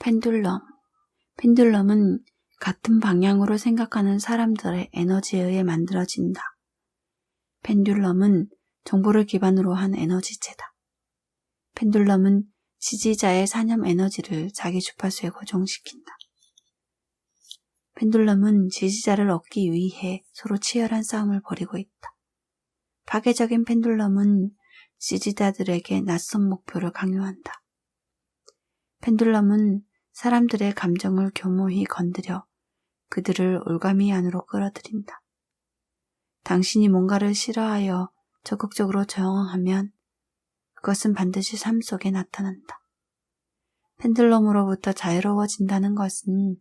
펜듈럼. 펜듈럼은 같은 방향으로 생각하는 사람들의 에너지에 의해 만들어진다. 펜듈럼은 정보를 기반으로 한 에너지체다. 펜듈럼은 지지자의 사념 에너지를 자기 주파수에 고정시킨다. 펜듈럼은 지지자를 얻기 위해 서로 치열한 싸움을 벌이고 있다. 파괴적인 펜듈럼은 지지자들에게 낯선 목표를 강요한다. 펜듈럼은 사람들의 감정을 교모히 건드려 그들을 올가미 안으로 끌어들인다. 당신이 뭔가를 싫어하여 적극적으로 저항하면 그것은 반드시 삶 속에 나타난다. 펜듈럼으로부터 자유로워진다는 것은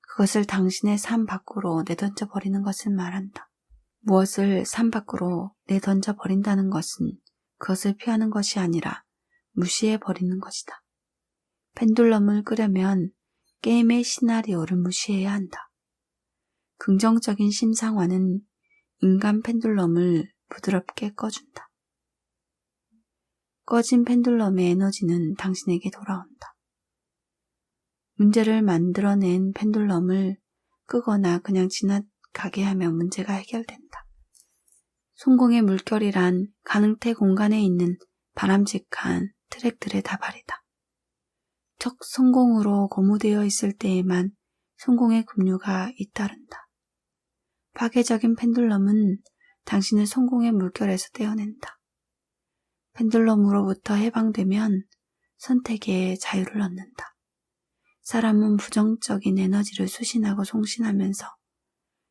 그것을 당신의 삶 밖으로 내던져 버리는 것을 말한다. 무엇을 삶 밖으로 내던져 버린다는 것은 그것을 피하는 것이 아니라 무시해 버리는 것이다. 펜듈럼을 끄려면 게임의 시나리오를 무시해야 한다. 긍정적인 심상화는 인간 펜듈럼을 부드럽게 꺼준다. 꺼진 펜듈럼의 에너지는 당신에게 돌아온다. 문제를 만들어낸 펜듈럼을 끄거나 그냥 지나가게 하면 문제가 해결된다. 성공의 물결이란 가능태 공간에 있는 바람직한 트랙들의 다발이다. 적 성공으로 고무되어 있을 때에만 성공의 급류가 잇따른다. 파괴적인 펜듈럼은 당신을 성공의 물결에서 떼어낸다. 펜듈럼으로부터 해방되면 선택의 자유를 얻는다. 사람은 부정적인 에너지를 수신하고 송신하면서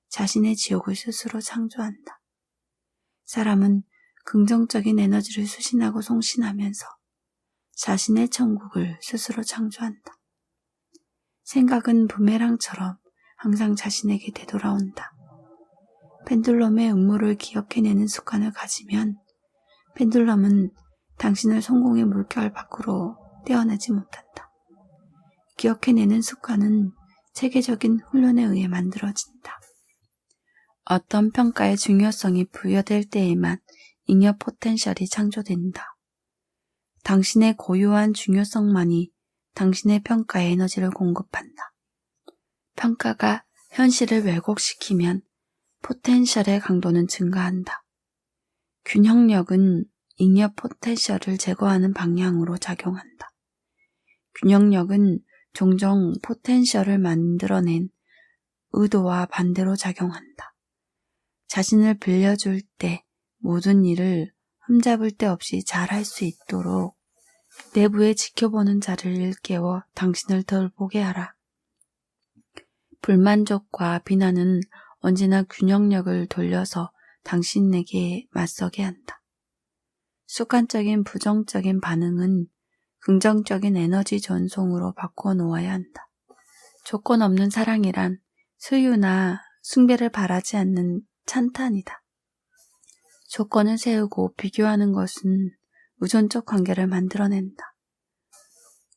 자신의 지옥을 스스로 창조한다. 사람은 긍정적인 에너지를 수신하고 송신하면서 자신의 천국을 스스로 창조한다. 생각은 부메랑처럼 항상 자신에게 되돌아온다. 펜듈럼의 음모를 기억해내는 습관을 가지면 펜듈럼은 당신을 성공의 물결 밖으로 떼어내지 못한다. 기억해내는 습관은 체계적인 훈련에 의해 만들어진다. 어떤 평가의 중요성이 부여될 때에만 잉여 포텐셜이 창조된다. 당신의 고유한 중요성만이 당신의 평가에 에너지를 공급한다. 평가가 현실을 왜곡시키면 포텐셜의 강도는 증가한다. 균형력은 잉여 포텐셜을 제거하는 방향으로 작용한다. 균형력은 종종 포텐셜을 만들어낸 의도와 반대로 작용한다. 자신을 빌려줄 때 모든 일을 흠잡을 데 없이 잘할 수 있도록 내부에 지켜보는 자를 일깨워 당신을 덜 보게 하라. 불만족과 비난은 언제나 균형력을 돌려서 당신에게 맞서게 한다. 습관적인 부정적인 반응은 긍정적인 에너지 전송으로 바꿔놓아야 한다. 조건 없는 사랑이란 소유나 숭배를 바라지 않는 찬탄이다. 조건을 세우고 비교하는 것은 의존적 관계를 만들어낸다.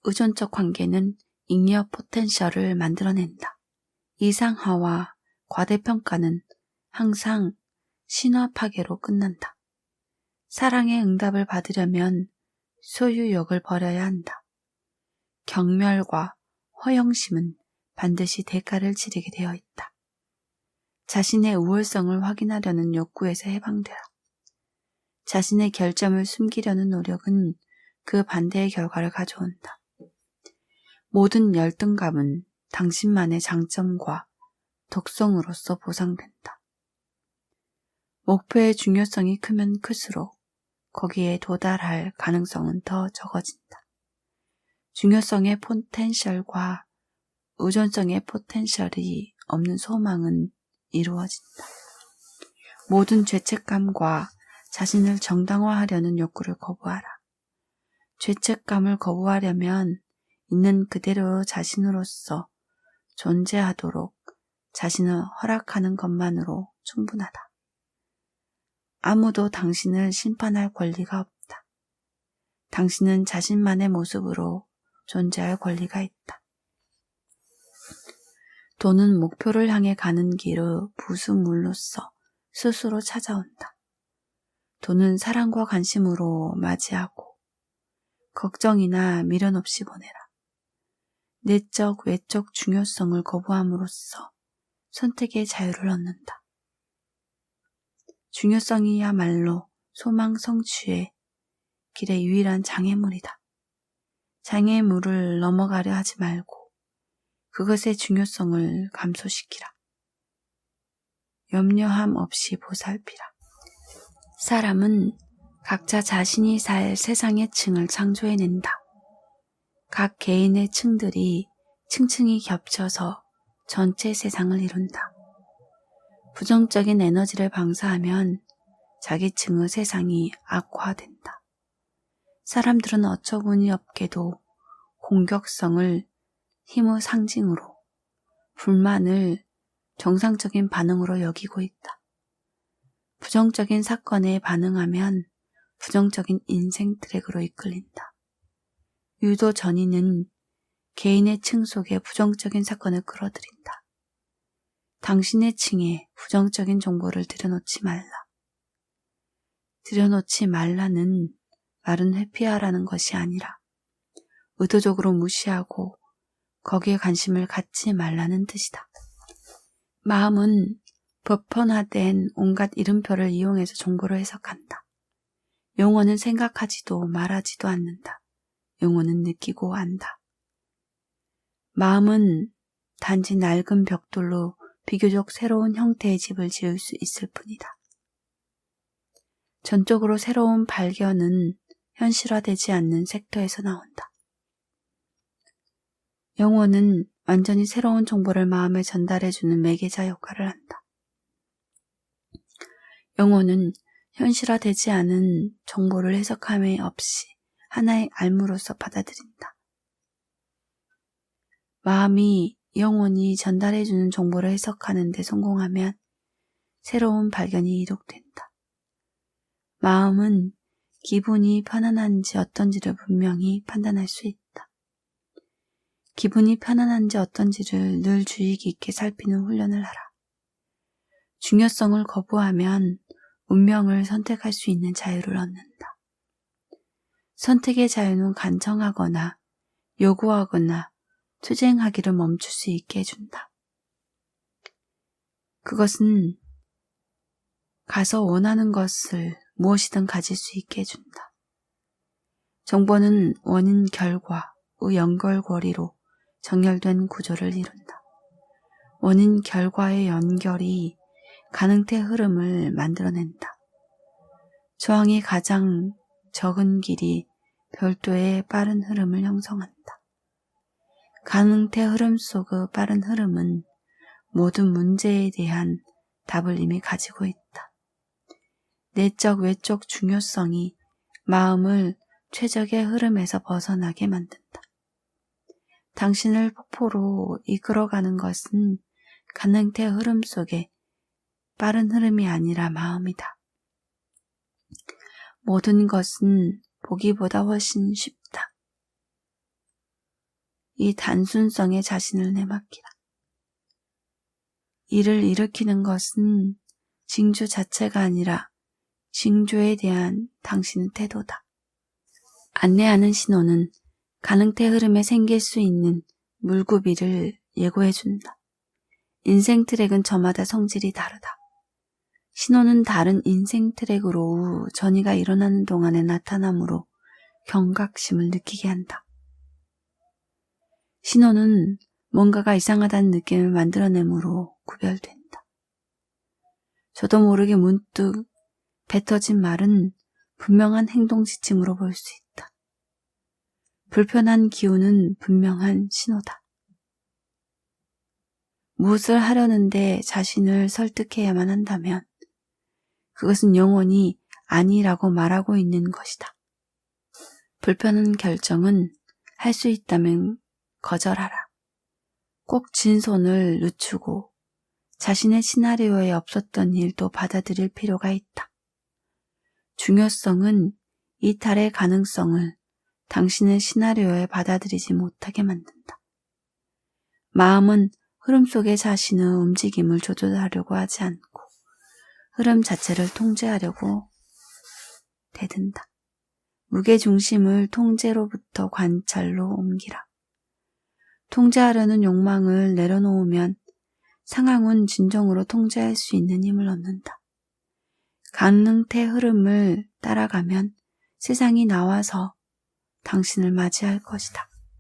의존적 관계는 잉여 포텐셜을 만들어낸다. 이상화와 과대평가는 항상 신화 파괴로 끝난다. 사랑의 응답을 받으려면 소유욕을 버려야 한다. 경멸과 허영심은 반드시 대가를 치르게 되어 있다. 자신의 우월성을 확인하려는 욕구에서 해방되라. 자신의 결점을 숨기려는 노력은 그 반대의 결과를 가져온다. 모든 열등감은 당신만의 장점과 독성으로서 보상된다. 목표의 중요성이 크면 클수록 거기에 도달할 가능성은 더 적어진다. 중요성의 포텐셜과 의존성의 포텐셜이 없는 소망은 이루어진다. 모든 죄책감과 자신을 정당화하려는 욕구를 거부하라. 죄책감을 거부하려면 있는 그대로 자신으로서 존재하도록 자신을 허락하는 것만으로 충분하다. 아무도 당신을 심판할 권리가 없다. 당신은 자신만의 모습으로 존재할 권리가 있다. 돈은 목표를 향해 가는 길의 부수물로서 스스로 찾아온다. 돈은 사랑과 관심으로 맞이하고 걱정이나 미련 없이 보내라. 내적, 외적 중요성을 거부함으로써 선택의 자유를 얻는다. 중요성이야말로 소망 성취의 길의 유일한 장애물이다. 장애물을 넘어가려 하지 말고 그것의 중요성을 감소시키라. 염려함 없이 보살피라. 사람은 각자 자신이 살 세상의 층을 창조해낸다. 각 개인의 층들이 층층이 겹쳐서 전체 세상을 이룬다. 부정적인 에너지를 방사하면 자기 층의 세상이 악화된다. 사람들은 어처구니 없게도 공격성을 힘의 상징으로, 불만을 정상적인 반응으로 여기고 있다. 부정적인 사건에 반응하면 부정적인 인생 트랙으로 이끌린다. 유도 전이는 개인의 층 속에 부정적인 사건을 끌어들인다. 당신의 층에 부정적인 정보를 들여놓지 말라. 들여놓지 말라는 말은 회피하라는 것이 아니라 의도적으로 무시하고 거기에 관심을 갖지 말라는 뜻이다. 마음은 보편화된 온갖 이름표를 이용해서 정보를 해석한다. 영혼은 생각하지도 말하지도 않는다. 영혼은 느끼고 안다. 마음은 단지 낡은 벽돌로 비교적 새로운 형태의 집을 지을 수 있을 뿐이다. 전적으로 새로운 발견은 현실화되지 않는 섹터에서 나온다. 영혼은 완전히 새로운 정보를 마음에 전달해주는 매개자 역할을 한다. 영혼은 현실화되지 않은 정보를 해석함에 없이 하나의 알무로서 받아들인다. 마음이 영혼이 전달해주는 정보를 해석하는 데 성공하면 새로운 발견이 이룩된다. 마음은 기분이 편안한지 어떤지를 분명히 판단할 수 있다. 기분이 편안한지 어떤지를 늘 주의 깊게 살피는 훈련을 하라. 중요성을 거부하면 운명을 선택할 수 있는 자유를 얻는다. 선택의 자유는 간청하거나 요구하거나 투쟁하기를 멈출 수 있게 해준다. 그것은 가서 원하는 것을 무엇이든 가질 수 있게 해준다. 정보는 원인 결과의 연결고리로 정렬된 구조를 이룬다. 원인 결과의 연결이 가능태 흐름을 만들어낸다. 저항이 가장 적은 길이 별도의 빠른 흐름을 형성한다. 가능태 흐름 속의 빠른 흐름은 모든 문제에 대한 답을 이미 가지고 있다. 내적 외적 중요성이 마음을 최적의 흐름에서 벗어나게 만든다. 당신을 폭포로 이끌어가는 것은 가능태 흐름 속의 빠른 흐름이 아니라 마음이다. 모든 것은 보기보다 훨씬 쉽다. 이 단순성에 자신을 내맡기라. 이를 일으키는 것은 징조 자체가 아니라 징조에 대한 당신의 태도다. 안내하는 신호는 가능태 흐름에 생길 수 있는 물구비를 예고해준다. 인생 트랙은 저마다 성질이 다르다. 신호는 다른 인생 트랙으로 전이가 일어나는 동안에 나타나므로 경각심을 느끼게 한다. 신호는 뭔가가 이상하다는 느낌을 만들어내므로 구별된다. 저도 모르게 문득 뱉어진 말은 분명한 행동 지침으로 볼 수 있다. 불편한 기운은 분명한 신호다. 무엇을 하려는데 자신을 설득해야만 한다면 그것은 영원히 아니라고 말하고 있는 것이다. 불편한 결정은 할 수 있다면 거절하라. 꼭 진 손을 늦추고 자신의 시나리오에 없었던 일도 받아들일 필요가 있다. 중요성은 이탈의 가능성을 당신의 시나리오에 받아들이지 못하게 만든다. 마음은 흐름 속의 자신의 움직임을 조절하려고 하지 않고 흐름 자체를 통제하려고 대든다. 무게중심을 통제로부터 관찰로 옮기라. 통제하려는 욕망을 내려놓으면 상황은 진정으로 통제할 수 있는 힘을 얻는다. 가능태 흐름을 따라가면 세상이 나와서 당신을 맞이할 것이다.